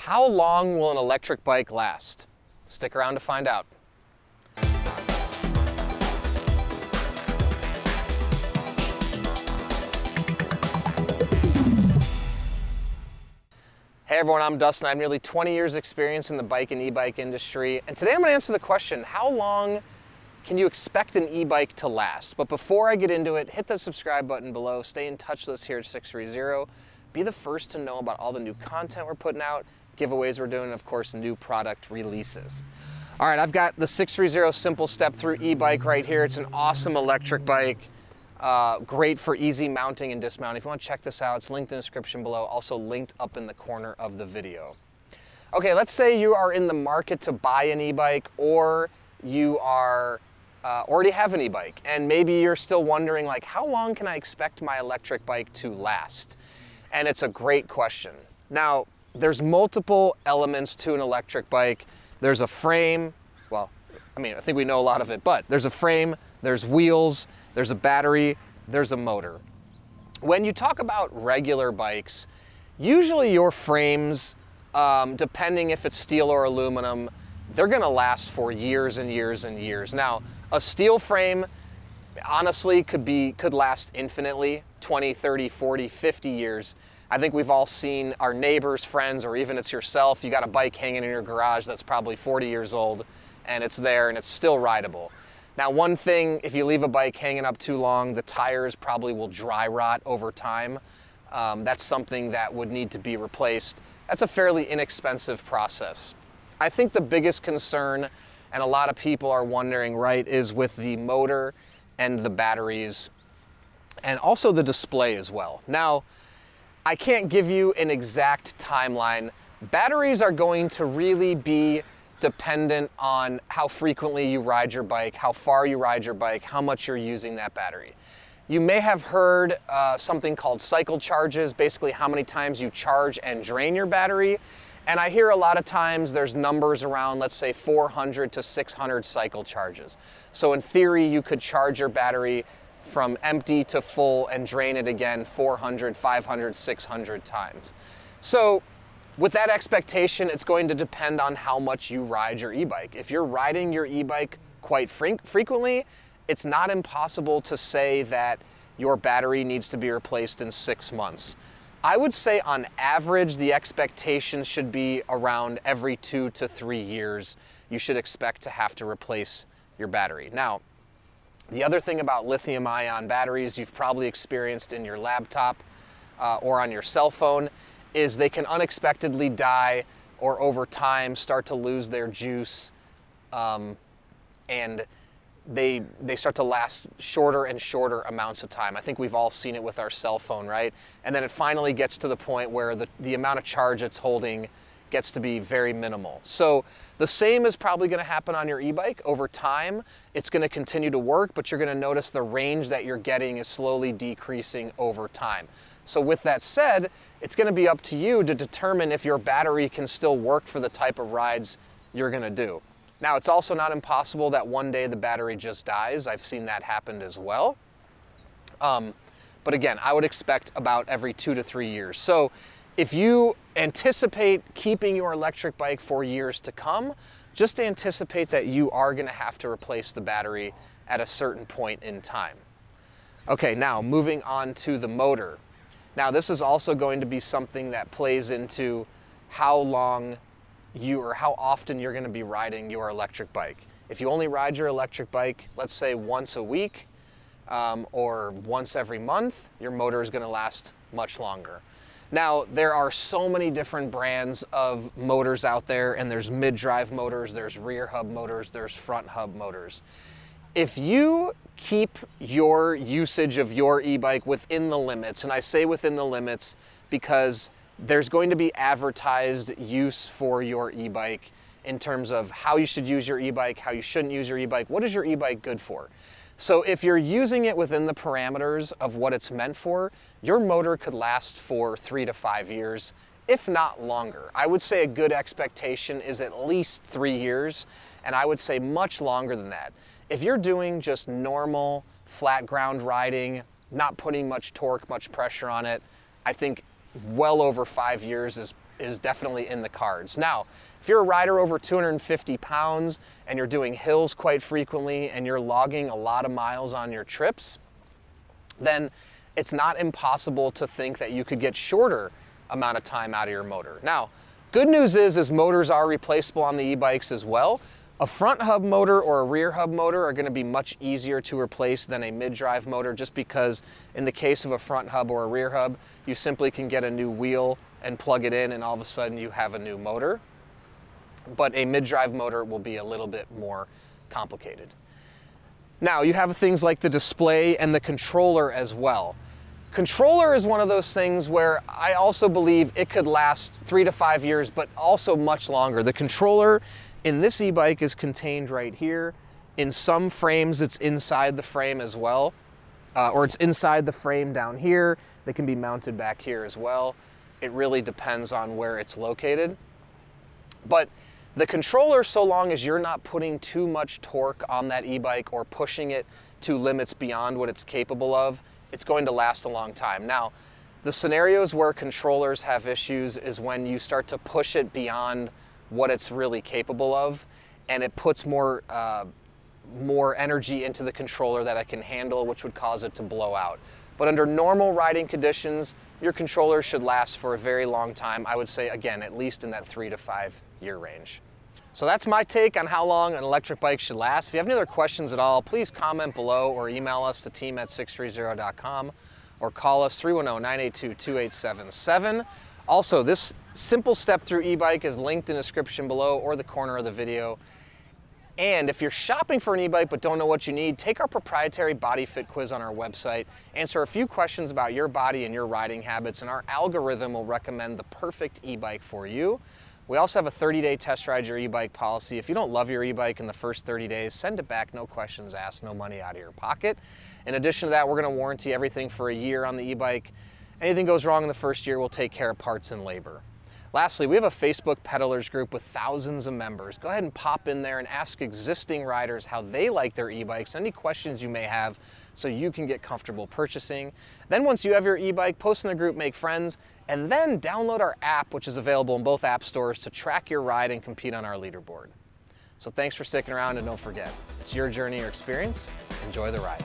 How long will an electric bike last? Stick around to find out. Hey everyone, I'm Dustin. I have nearly 20 years experience in the bike and e-bike industry, and today I'm going to answer the question, how long can you expect an e-bike to last? But before I get into it, hit the subscribe button below, stay in touch with us here at 630, be the first to know about all the new content we're putting out, giveaways we're doing, and of course, new product releases. All right, I've got the 630 Simple Step Through e-bike right here. It's an awesome electric bike, great for easy mounting and dismounting. If you want to check this out, it's linked in the description below, also linked up in the corner of the video. Okay, let's say you are in the market to buy an e-bike, or you are already have an e-bike, and maybe you're still wondering, like, how long can I expect my electric bike to last? And it's a great question. Now, there's multiple elements to an electric bike. There's a frame, well, I mean, I think we know a lot of it, but there's a frame, there's wheels, there's a battery, there's a motor. When you talk about regular bikes, usually your frames, depending if it's steel or aluminum, they're gonna last for years and years and years. Now, a steel frame, honestly, could last infinitely, 20, 30, 40, 50 years. I think we've all seen our neighbors, friends, or even it's yourself. You got a bike hanging in your garage that's probably 40 years old, and it's there and it's still rideable. Now, one thing, if you leave a bike hanging up too long, the tires probably will dry rot over time. That's something that would need to be replaced. That's a fairly inexpensive process. I think the biggest concern, and a lot of people are wondering, right, is with the motor and the batteries, and also the display as well. Now, I can't give you an exact timeline. Batteries are going to really be dependent on how frequently you ride your bike, how far you ride your bike, how much you're using that battery. You may have heard something called cycle charges, basically how many times you charge and drain your battery. And I hear a lot of times there's numbers around, let's say 400 to 600 cycle charges. So in theory, you could charge your battery from empty to full and drain it again 400, 500, 600 times. So with that expectation, it's going to depend on how much you ride your e-bike. If you're riding your e-bike quite frequently, it's not impossible to say that your battery needs to be replaced in 6 months. I would say on average, the expectation should be around every 2 to 3 years. You should expect to have to replace your battery. Now, the other thing about lithium-ion batteries you've probably experienced in your laptop or on your cell phone is they can unexpectedly die or over time start to lose their juice, and they start to last shorter and shorter amounts of time. I think we've all seen it with our cell phone, right? And then it finally gets to the point where the amount of charge it's holding gets to be very minimal. So the same is probably gonna happen on your e-bike. Over time, it's gonna continue to work, but you're gonna notice the range that you're getting is slowly decreasing over time. So with that said, it's gonna be up to you to determine if your battery can still work for the type of rides you're gonna do. Now, it's also not impossible that one day the battery just dies. I've seen that happen as well. But again, I would expect about every 2 to 3 years. So if you anticipate keeping your electric bike for years to come, just anticipate that you are gonna have to replace the battery at a certain point in time. Okay, now moving on to the motor. Now, this is also going to be something that plays into how long how often you're gonna be riding your electric bike. If you only ride your electric bike, let's say once a week or once every month, your motor is gonna last much longer. Now, there are so many different brands of motors out there, and there's mid-drive motors, there's rear hub motors, there's front hub motors. If you keep your usage of your e-bike within the limits, and I say within the limits because there's going to be advertised use for your e-bike in terms of how you should use your e-bike, how you shouldn't use your e-bike, what is your e-bike good for? So if you're using it within the parameters of what it's meant for, your motor could last for 3 to 5 years, if not longer. I would say a good expectation is at least 3 years, and I would say much longer than that. If you're doing just normal flat ground riding, not putting much torque, much pressure on it, I think well over 5 years is is definitely in the cards. Now, if you're a rider over 250 pounds and you're doing hills quite frequently and you're logging a lot of miles on your trips, then it's not impossible to think that you could get shorter amount of time out of your motor. Now, good news is motors are replaceable on the e-bikes as well. A front hub motor or a rear hub motor are going to be much easier to replace than a mid-drive motor, just because in the case of a front hub or a rear hub, you simply can get a new wheel and plug it in and all of a sudden you have a new motor. But a mid-drive motor will be a little bit more complicated. Now, you have things like the display and the controller as well. Controller is one of those things where I also believe it could last 3 to 5 years, but also much longer. The controller in this e-bike is contained right here. In some frames, it's inside the frame as well, or it's inside the frame down here. They can be mounted back here as well. It really depends on where it's located. But the controller, so long as you're not putting too much torque on that e-bike or pushing it to limits beyond what it's capable of, it's going to last a long time. Now, the scenarios where controllers have issues is when you start to push it beyond what it's really capable of, and it puts more energy into the controller that it can handle, which would cause it to blow out. But under normal riding conditions, your controller should last for a very long time. I would say, again, at least in that 3 to 5 year range. So that's my take on how long an electric bike should last. If you have any other questions at all, please comment below or email us to team@630.com or call us 310-982-2877. Also, this simple step-through e-bike is linked in the description below or the corner of the video. And if you're shopping for an e-bike but don't know what you need, take our proprietary body fit quiz on our website, answer a few questions about your body and your riding habits, and our algorithm will recommend the perfect e-bike for you. We also have a 30-day test ride your e-bike policy. If you don't love your e-bike in the first 30 days, send it back, no questions asked, no money out of your pocket. In addition to that, we're going to warranty everything for a year on the e-bike. Anything goes wrong in the first year, we'll take care of parts and labor. Lastly, we have a Facebook peddlers group with thousands of members. Go ahead and pop in there and ask existing riders how they like their e-bikes, any questions you may have, so you can get comfortable purchasing. Then once you have your e-bike, post in the group, make friends, and then download our app, which is available in both app stores, to track your ride and compete on our leaderboard. So thanks for sticking around, and don't forget, it's your journey or experience. Enjoy the ride.